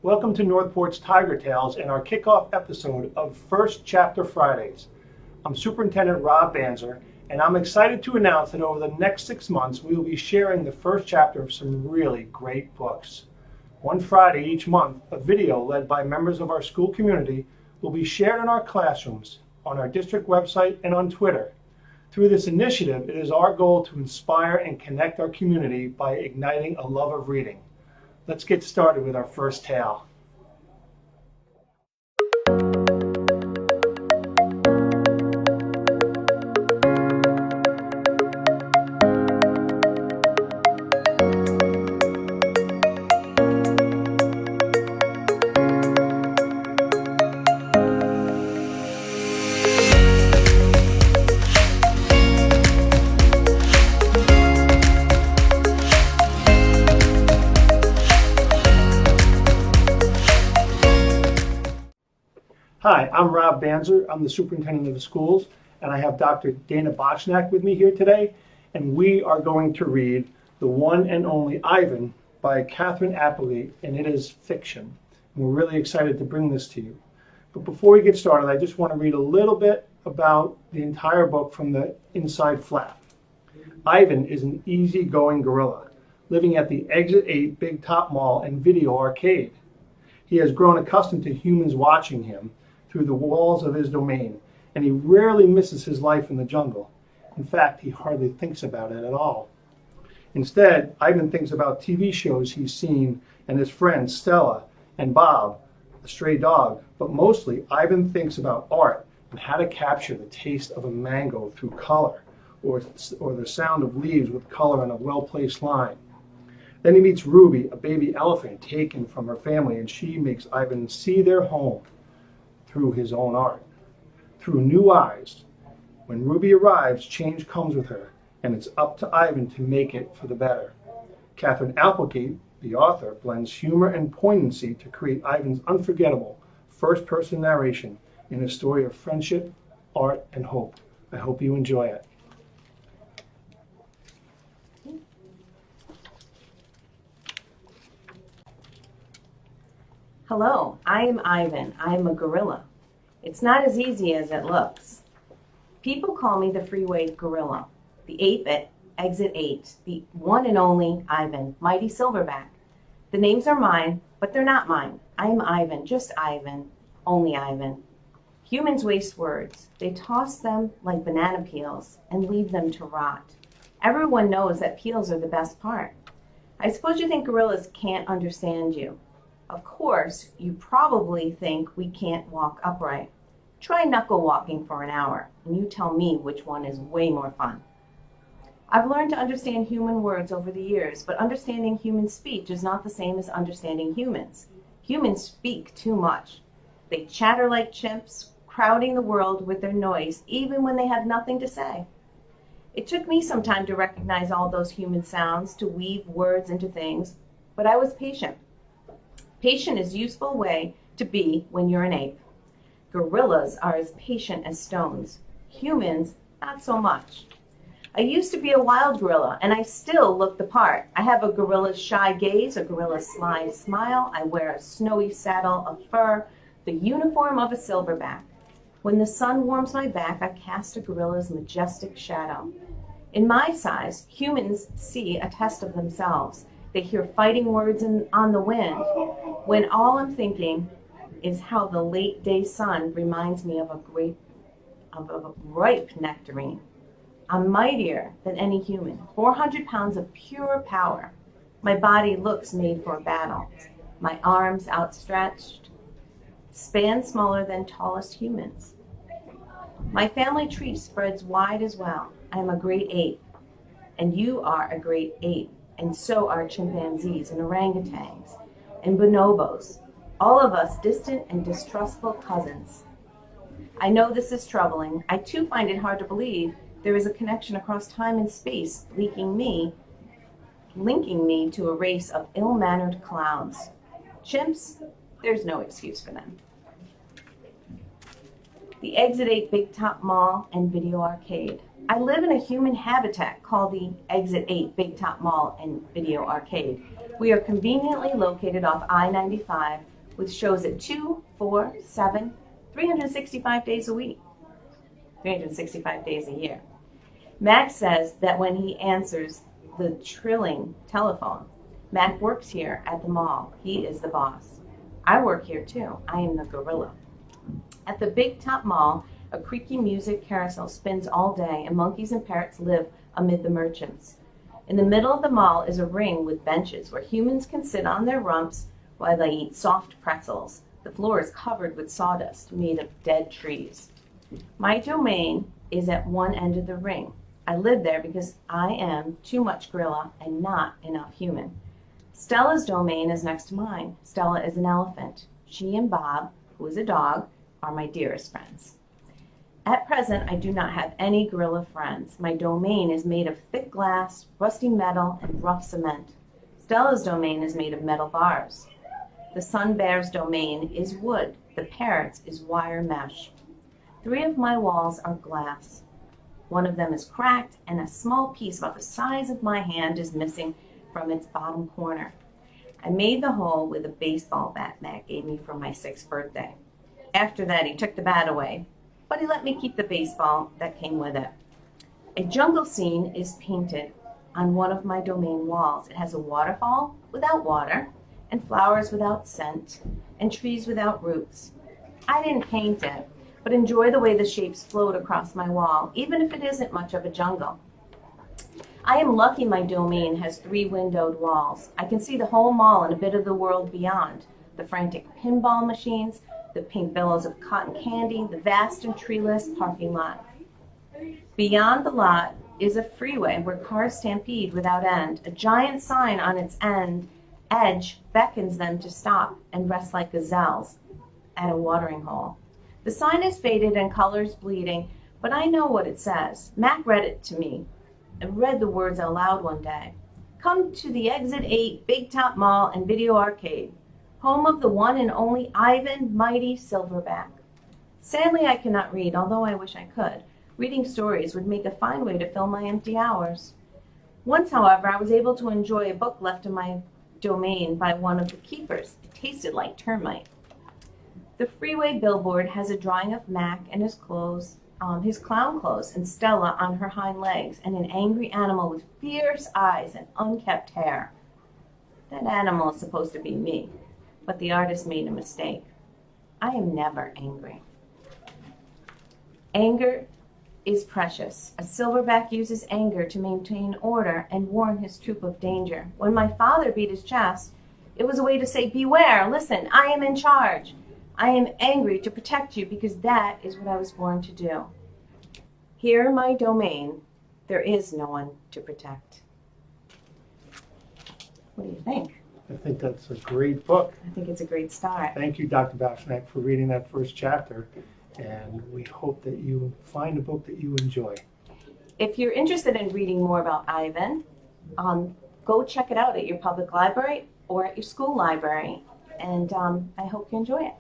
Welcome to Northport's Tigertales and our kickoff episode of First Chapter Fridays. I'm Superintendent Rob Banzer, and I'm excited to announce that over the next 6 months we will be sharing the first chapter of some really great books. One Friday each month, a video led by members of our school community will be shared in our classrooms, on our district website, and on Twitter. Through this initiative, it is our goal to inspire and connect our community by igniting a love of reading. Let's get started with our first tale. Hi, I'm Rob Banzer. I'm the superintendent of the schools, and I have Dr. Dana Boshnack with me here today, and we are going to read The One and Only Ivan by Catherine Applegate, and it is fiction. And we're really excited to bring this to you. But before we get started, I just want to read a little bit about the entire book from the inside flap. Ivan is an easygoing gorilla, living at the Exit 8 Big Top Mall and Video Arcade. He has grown accustomed to humans watching him through the walls of his domain, and he rarely misses his life in the jungle. In fact, he hardly thinks about it at all. Instead, Ivan thinks about TV shows he's seen and his friends Stella and Bob, the stray dog, but mostly Ivan thinks about art and how to capture the taste of a mango through color, or the sound of leaves with color on a well-placed line. Then he meets Ruby, a baby elephant taken from her family, and she makes Ivan see their home through his own art, through new eyes. When Ruby arrives, change comes with her, and it's up to Ivan to make it for the better. Catherine Applegate, the author, blends humor and poignancy to create Ivan's unforgettable first-person narration in a story of friendship, art, and hope. I hope you enjoy it. Hello, I am Ivan. I am a gorilla. It's not as easy as it looks. People call me the freeway gorilla, the 8th at Exit 8, the one and only Ivan, mighty silverback. The names are mine, but they're not mine. I am Ivan, just Ivan, only Ivan. Humans waste words. They toss them like banana peels and leave them to rot. Everyone knows that peels are the best part. I suppose you think gorillas can't understand you. Of course, you probably think we can't walk upright. Try knuckle walking for an hour, and you tell me which one is way more fun. I've learned to understand human words over the years, but understanding human speech is not the same as understanding humans. Humans speak too much. They chatter like chimps, crowding the world with their noise, even when they have nothing to say. It took me some time to recognize all those human sounds, to weave words into things, but I was patient. Patient is a useful way to be when you're an ape. Gorillas are as patient as stones. Humans, not so much. I used to be a wild gorilla, and I still look the part. I have a gorilla's shy gaze, a gorilla's sly smile. I wear a snowy saddle of fur, the uniform of a silverback. When the sun warms my back, I cast a gorilla's majestic shadow. In my size, humans see a test of themselves. They hear fighting words on the wind, when all I'm thinking is how the late day sun reminds me of a ripe nectarine. I'm mightier than any human, 400 pounds of pure power. My body looks made for battle. My arms outstretched, span smaller than tallest humans. My family tree spreads wide as well. I am a great ape, and you are a great ape. And so are chimpanzees and orangutans and bonobos, all of us distant and distrustful cousins. I know this is troubling. I too find it hard to believe there is a connection across time and space linking me to a race of ill-mannered clowns. Chimps, there's no excuse for them. The Exit 8 Big Top Mall and Video Arcade. I live in a human habitat called the Exit 8 Big Top Mall and Video Arcade. We are conveniently located off I-95 with shows at 2, 4, 7, 365 days a week, 365 days a year. Mac says that when he answers the trilling telephone, Mac works here at the mall. He is the boss. I work here too. I am the gorilla. At the Big Top Mall, a creaky music carousel spins all day, and monkeys and parrots live amid the merchants. In the middle of the mall is a ring with benches where humans can sit on their rumps while they eat soft pretzels. The floor is covered with sawdust made of dead trees. My domain is at one end of the ring. I live there because I am too much gorilla and not enough human. Stella's domain is next to mine. Stella is an elephant. She and Bob, who is a dog, are my dearest friends. At present, I do not have any gorilla friends. My domain is made of thick glass, rusty metal, and rough cement. Stella's domain is made of metal bars. The sun bear's domain is wood. The parrot's is wire mesh. 3 of my walls are glass. One of them is cracked, and a small piece about the size of my hand is missing from its bottom corner. I made the hole with a baseball bat Matt gave me for my 6th birthday. After that, he took the bat away, but he let me keep the baseball that came with it. A jungle scene is painted on one of my domain walls. It has a waterfall without water, and flowers without scent, and trees without roots. I didn't paint it, but enjoy the way the shapes float across my wall, even if it isn't much of a jungle. I am lucky my domain has 3 windowed walls. I can see the whole mall and a bit of the world beyond. The frantic pinball machines, the pink billows of cotton candy, the vast and treeless parking lot. Beyond the lot is a freeway where cars stampede without end. A giant sign on its edge beckons them to stop and rest like gazelles at a watering hole. The sign is faded and colors bleeding, but I know what it says. Mac read it to me. I read the words out loud one day. Come to the Exit 8 Big Top Mall and Video Arcade, home of the one and only Ivan Mighty Silverback. Sadly, I cannot read, although I wish I could. Reading stories would make a fine way to fill my empty hours. Once, however, I was able to enjoy a book left in my domain by one of the keepers. It tasted like termite. The freeway billboard has a drawing of Mac and his clown clothes, and Stella on her hind legs, and an angry animal with fierce eyes and unkempt hair. That animal is supposed to be me, but the artist made a mistake. I am never angry. Anger is precious. A silverback uses anger to maintain order and warn his troop of danger. When my father beat his chest, it was a way to say, beware, listen, I am in charge. I am angry to protect you because that is what I was born to do. Here in my domain, there is no one to protect. What do you think? I think that's a great book. I think it's a great start. Thank you, Dr. Boshnack, for reading that first chapter. And we hope that you find a book that you enjoy. If you're interested in reading more about Ivan, go check it out at your public library or at your school library. And I hope you enjoy it.